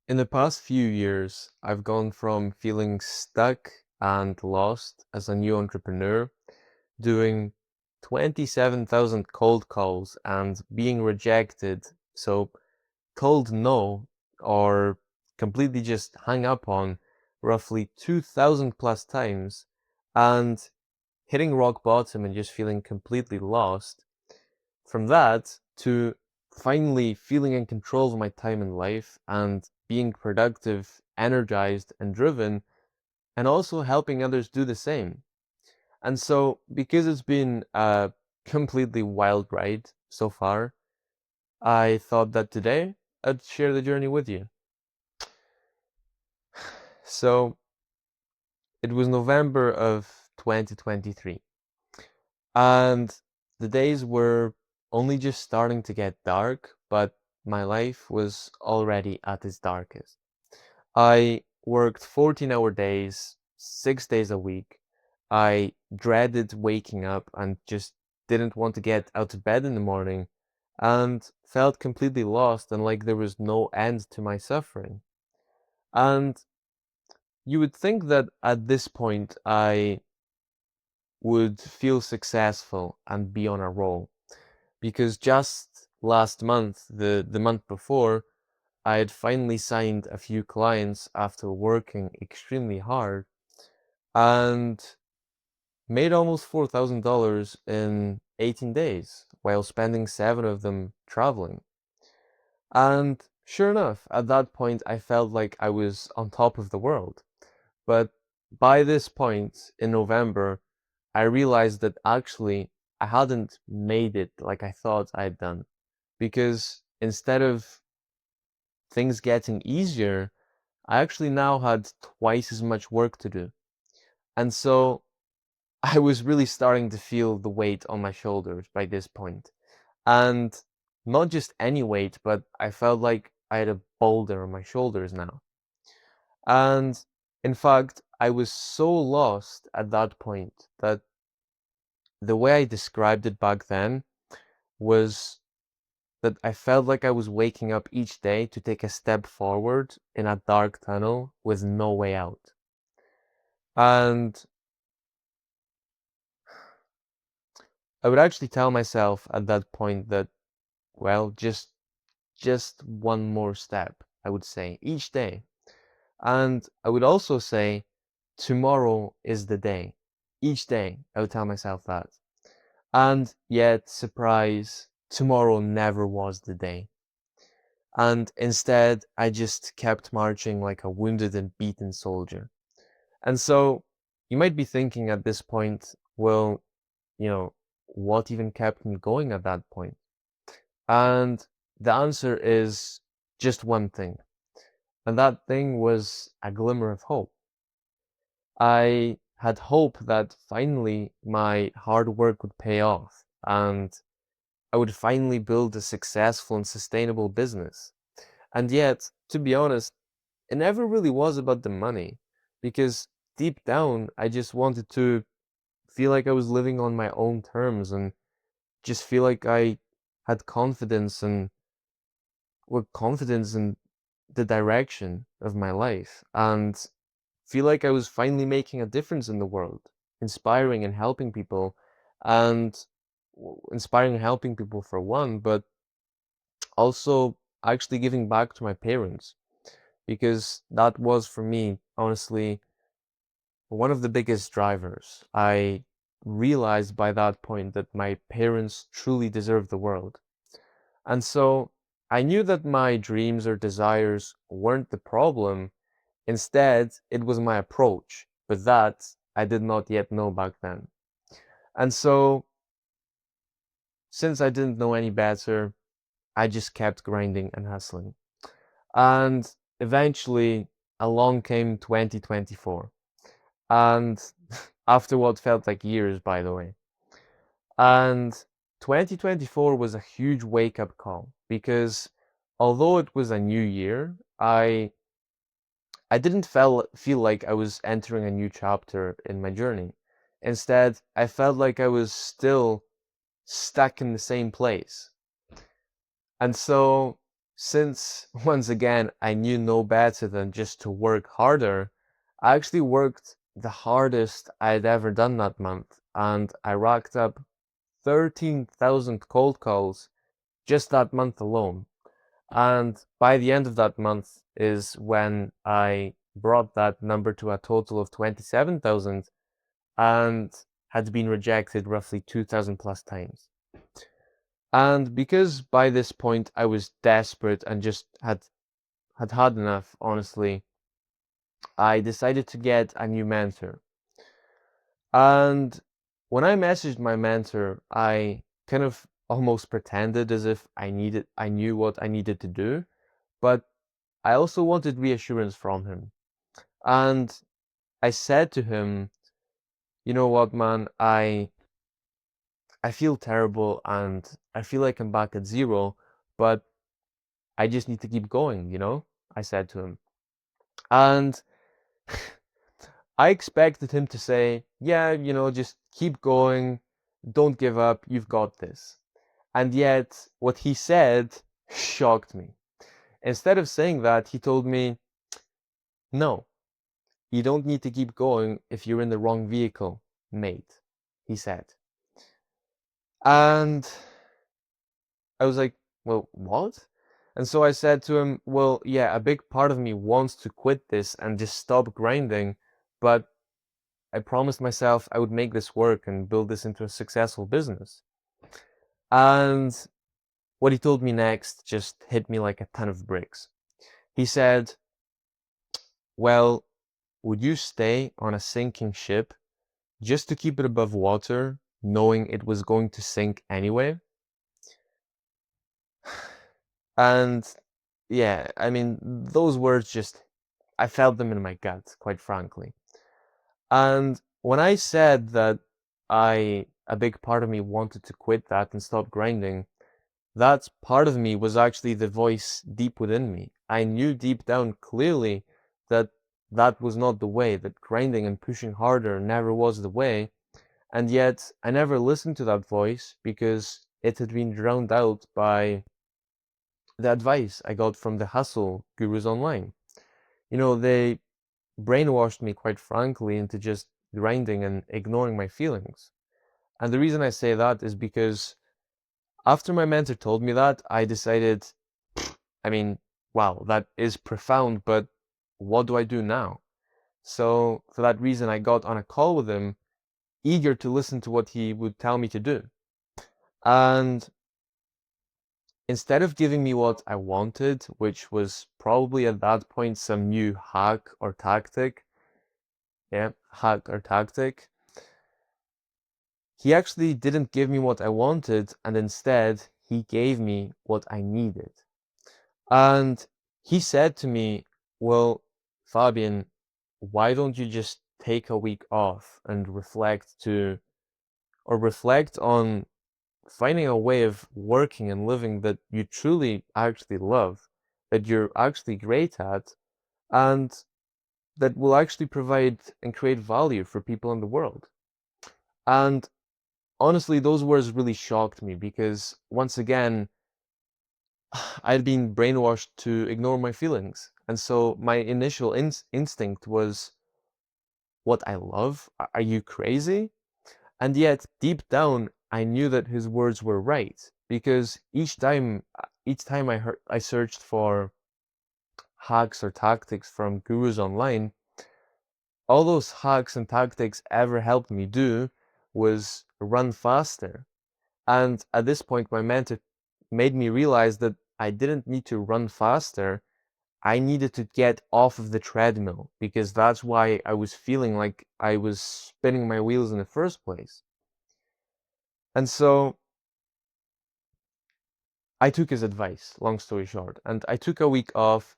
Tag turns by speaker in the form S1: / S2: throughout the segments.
S1: In the past few years, I've gone from feeling stuck and lost as a new entrepreneur, doing 27,000 cold calls and being rejected, so told no or completely just hung up on roughly 2,000 plus times, and hitting rock bottom and just feeling completely lost. From that to finally feeling in control of my time in life and being productive, energized, and driven, and also helping others do the same. And so, because it's been a completely wild ride so far, I thought that today I'd share the journey with you. So, it was November of 2023, and the days were only just starting to get dark, but my life was already at its darkest. I worked 14-hour days, 6 days a week. I dreaded waking up and just didn't want to get out of bed in the morning and felt completely lost and like there was no end to my suffering. And you would think that at this point I would feel successful and be on a roll because just last month, the month before, I had finally signed a few clients after working extremely hard and made almost $4,000 in 18 days while spending 7 of them traveling. And sure enough, at that point, I felt like I was on top of the world. But by this point in November, I realized that actually I hadn't made it like I thought I'd done. Because instead of things getting easier, I actually now had twice as much work to do. And so I was really starting to feel the weight on my shoulders by this point. And not just any weight, but I felt like I had a boulder on my shoulders now. And in fact, I was so lost at that point that the way I described it back then was that I felt like I was waking up each day to take a step forward in a dark tunnel with no way out. And I would actually tell myself at that point that, well, just one more step, I would say, each day. And I would also say, tomorrow is the day. Each day, I would tell myself that. And yet, surprise, tomorrow never was the day. And instead, I just kept marching like a wounded and beaten soldier. And so, you might be thinking at this point, well, what even kept me going at that point? And the answer is just one thing. And that thing was a glimmer of hope. I had hope that finally my hard work would pay off and I would finally build a successful and sustainable business. And yet, to be honest, it never really was about the money because deep down, I just wanted to feel like I was living on my own terms and just feel like I had confidence in the direction of my life and feel like I was finally making a difference in the world, inspiring and helping people, and inspiring and helping people for one, but also actually giving back to my parents because that was for me, honestly, one of the biggest drivers. I realized by that point that my parents truly deserve the world. And so I knew that my dreams or desires weren't the problem. Instead, it was my approach, but that I did not yet know back then. And so, since I didn't know any better, I just kept grinding and hustling. And eventually, along came 2024. And after what felt like years, by the way. And 2024 was a huge wake up call because although it was a new year, I didn't feel like I was entering a new chapter in my journey. Instead, I felt like I was still stuck in the same place. And so since once again I knew no better than just to work harder, I actually worked the hardest I'd ever done that month, and I racked up 13,000 cold calls just that month alone. And by the end of that month is when I brought that number to a total of 27,000 and had been rejected roughly 2,000 plus times. And because by this point I was desperate and just had enough, honestly, I decided to get a new mentor. And when I messaged my mentor, I kind of almost pretended as if I knew what I needed to do, but I also wanted reassurance from him. And I said to him, you know what, man, I feel terrible and I feel like I'm back at zero, but I just need to keep going, I said to him. And I expected him to say, yeah, just keep going, don't give up, you've got this. And yet, what he said shocked me. Instead of saying that, he told me, no, you don't need to keep going if you're in the wrong vehicle, mate, he said. And I was like, well, what? And so I said to him, well, yeah, a big part of me wants to quit this and just stop grinding, but I promised myself I would make this work and build this into a successful business. And what he told me next just hit me like a ton of bricks. He said, well, would you stay on a sinking ship just to keep it above water, knowing it was going to sink anyway? And yeah, I mean, those words just, I felt them in my gut, quite frankly. And when I said that a big part of me wanted to quit that and stop grinding, that part of me was actually the voice deep within me. I knew deep down clearly that that was not the way, that grinding and pushing harder never was the way. And yet I never listened to that voice because it had been drowned out by the advice I got from the hustle gurus online. They brainwashed me, quite frankly, into just grinding and ignoring my feelings. And the reason I say that is because after my mentor told me that, I decided, I mean, wow, that is profound, but what do I do now? So for that reason, I got on a call with him, eager to listen to what he would tell me to do. And instead of giving me what I wanted, which was probably at that point some new hack or tactic, he actually didn't give me what I wanted, and instead he gave me what I needed. And he said to me, well, Fabian, why don't you just take a week off and reflect on finding a way of working and living that you truly actually love, that you're actually great at, and that will actually provide and create value for people in the world. And honestly, those words really shocked me because once again, I'd been brainwashed to ignore my feelings. And so my initial instinct was, what I love? Are you crazy? And yet, deep down, I knew that his words were right because each time I searched for hacks or tactics from gurus online, all those hacks and tactics ever helped me do was run faster. And at this point, my mentor made me realize that I didn't need to run faster. I needed to get off of the treadmill because that's why I was feeling like I was spinning my wheels in the first place. And so I took his advice, long story short, and I took a week off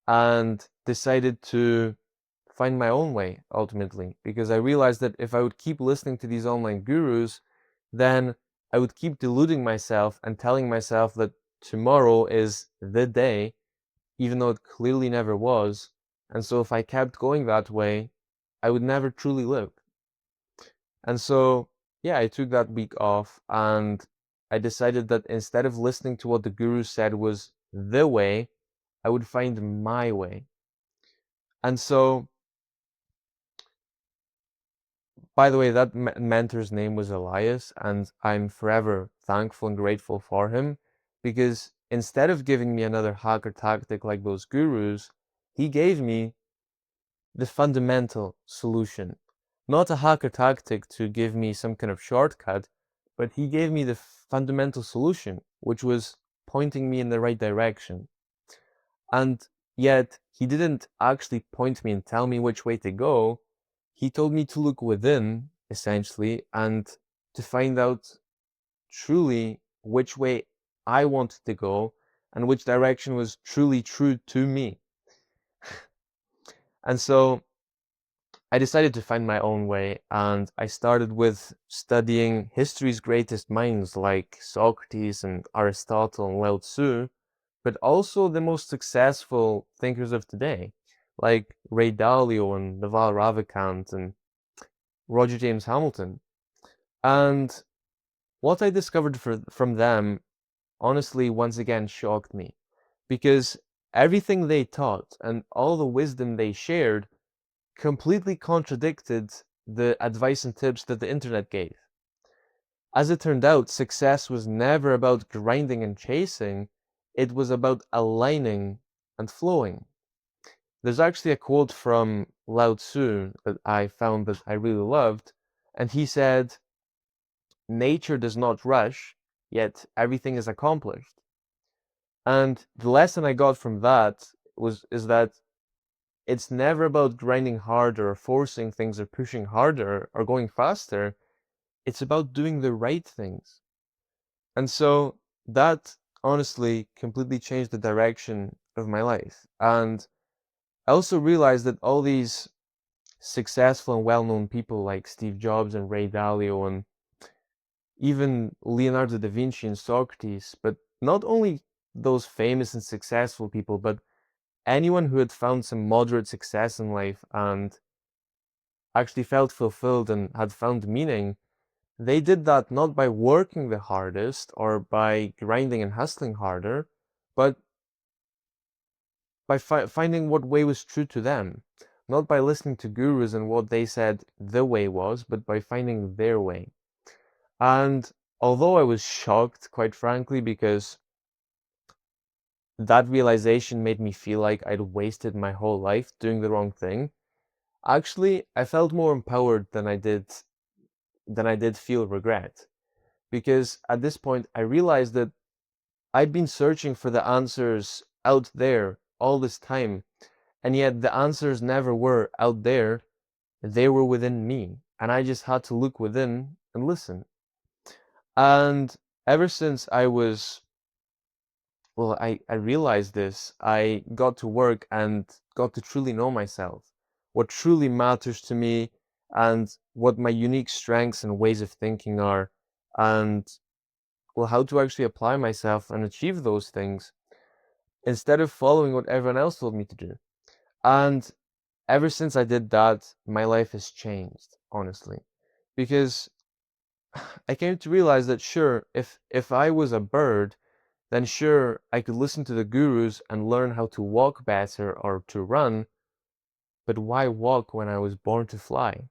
S1: and decided to find my own way ultimately because I realized that if I would keep listening to these online gurus, then I would keep deluding myself and telling myself that tomorrow is the day, even though it clearly never was. And so if I kept going that way, I would never truly live. And so, yeah, I took that week off and I decided that instead of listening to what the guru said was the way, I would find my way. And so, by the way, that mentor's name was Elias, and I'm forever thankful and grateful for him because instead of giving me another hack or tactic like those gurus, he gave me the fundamental solution. Not a hack or tactic to give me some kind of shortcut, but he gave me the fundamental solution, which was pointing me in the right direction. And yet, he didn't actually point me and tell me which way to go. He told me to look within, essentially, and to find out truly which way I wanted to go and which direction was truly true to me. And so I decided to find my own way, and I started with studying history's greatest minds like Socrates and Aristotle and Lao Tzu, but also the most successful thinkers of today, like Ray Dalio and Naval Ravikant and Roger James Hamilton. And what I discovered from them, honestly, once again shocked me, because everything they taught and all the wisdom they shared completely contradicted the advice and tips that the internet gave. As it turned out, success was never about grinding and chasing, it was about aligning and flowing. There's actually a quote from Lao Tzu that I found that I really loved, and he said, "Nature does not rush, yet everything is accomplished." And the lesson I got from that is that it's never about grinding harder or forcing things or pushing harder or going faster. It's about doing the right things. And so that honestly completely changed the direction of my life. And I also realized that all these successful and well-known people like Steve Jobs and Ray Dalio and even Leonardo da Vinci and Socrates, but not only those famous and successful people, but anyone who had found some moderate success in life and actually felt fulfilled and had found meaning, they did that not by working the hardest or by grinding and hustling harder, but by finding what way was true to them. Not by listening to gurus and what they said the way was, but by finding their way. And although I was shocked, quite frankly, because that realization made me feel like I'd wasted my whole life doing the wrong thing, actually, I felt more empowered than I did feel regret. Because at this point, I realized that I'd been searching for the answers out there all this time, and yet the answers never were out there, they were within me, and I just had to look within and listen. And ever since I realized this, I got to work and got to truly know myself, what truly matters to me, and what my unique strengths and ways of thinking are, and well, how to actually apply myself and achieve those things instead of following what everyone else told me to do. And ever since I did that, my life has changed, honestly. Because I came to realize that sure, if I was a bird, then sure, I could listen to the gurus and learn how to walk better or to run, but why walk when I was born to fly?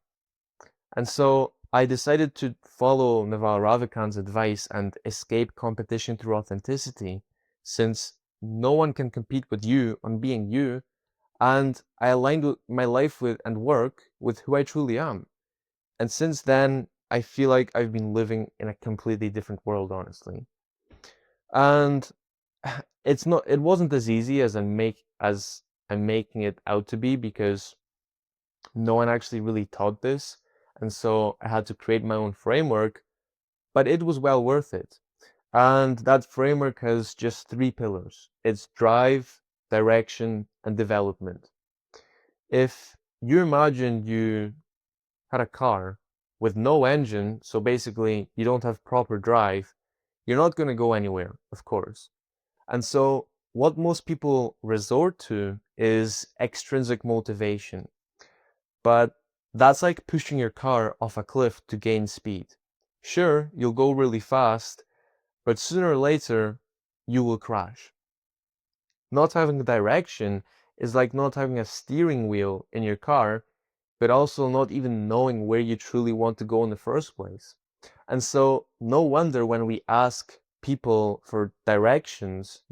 S1: And so I decided to follow Naval Ravikant's advice and escape competition through authenticity, since no one can compete with you on being you, and I aligned my life with and work with who I truly am. And since then, I feel like I've been living in a completely different world, honestly. And it wasn't as easy as I'm making it out to be, because no one actually really taught this. And so I had to create my own framework, but it was well worth it. And that framework has just three pillars. It's drive, direction, and development. If you imagine you had a car with no engine, so basically you don't have proper drive, you're not going to go anywhere, of course. And so what most people resort to is extrinsic motivation. But that's like pushing your car off a cliff to gain speed. Sure, you'll go really fast, but sooner or later, you will crash. Not having a direction is like not having a steering wheel in your car, but also not even knowing where you truly want to go in the first place. And so, no wonder when we ask people for directions,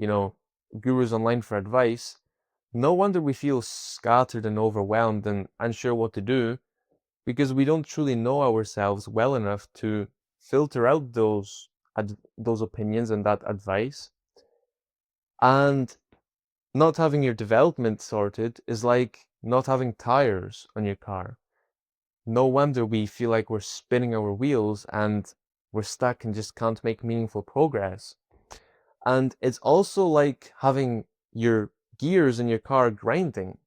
S1: gurus online for advice, no wonder we feel scattered and overwhelmed and unsure what to do, because we don't truly know ourselves well enough to filter out those opinions and that advice. And not having your development sorted is like not having tires on your car. No wonder we feel like we're spinning our wheels and we're stuck and just can't make meaningful progress. And it's also like having your gears in your car grinding.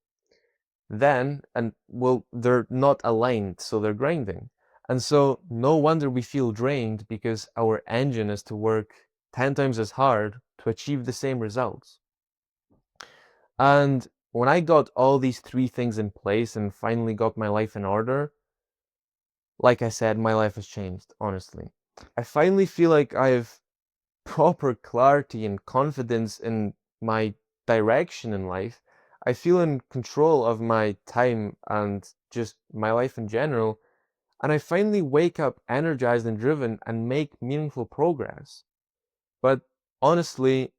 S1: Well, they're not aligned, so they're grinding. And so no wonder we feel drained, because our engine is to work 10 times as hard to achieve the same results. And when I got all these three things in place and finally got my life in order, like I said, my life has changed, honestly. I finally feel like I have proper clarity and confidence in my direction in life. I feel in control of my time and just my life in general. And I finally wake up energized and driven and make meaningful progress. But honestly,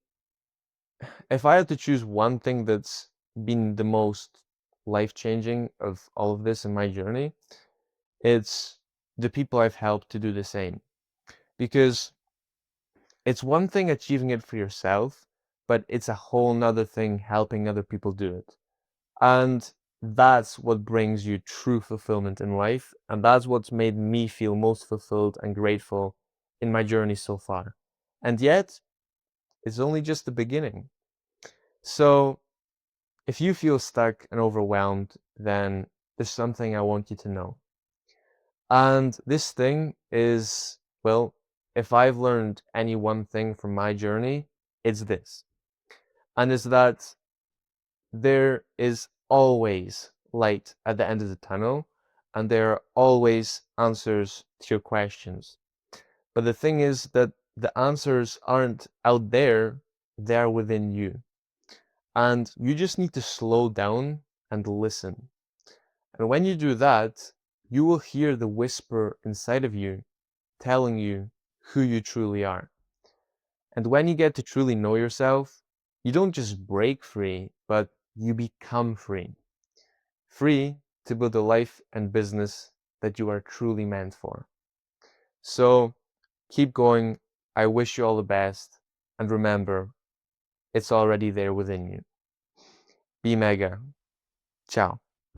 S1: if I had to choose one thing that's been the most life changing of all of this in my journey, it's the people I've helped to do the same. Because it's one thing achieving it for yourself, but it's a whole nother thing helping other people do it. And that's what brings you true fulfillment in life. And that's what's made me feel most fulfilled and grateful in my journey so far. And yet, it's only just the beginning. So, if you feel stuck and overwhelmed, then there's something I want you to know. And this thing is, well, if I've learned any one thing from my journey, it's this. And it's that there is always light at the end of the tunnel, and there are always answers to your questions. But the thing is that the answers aren't out there, they're within you. And you just need to slow down and listen. And when you do that, you will hear the whisper inside of you telling you who you truly are. And when you get to truly know yourself, you don't just break free, but you become free. Free to build a life and business that you are truly meant for. So keep going. I wish you all the best. And remember, it's already there within you. Be mega. Ciao.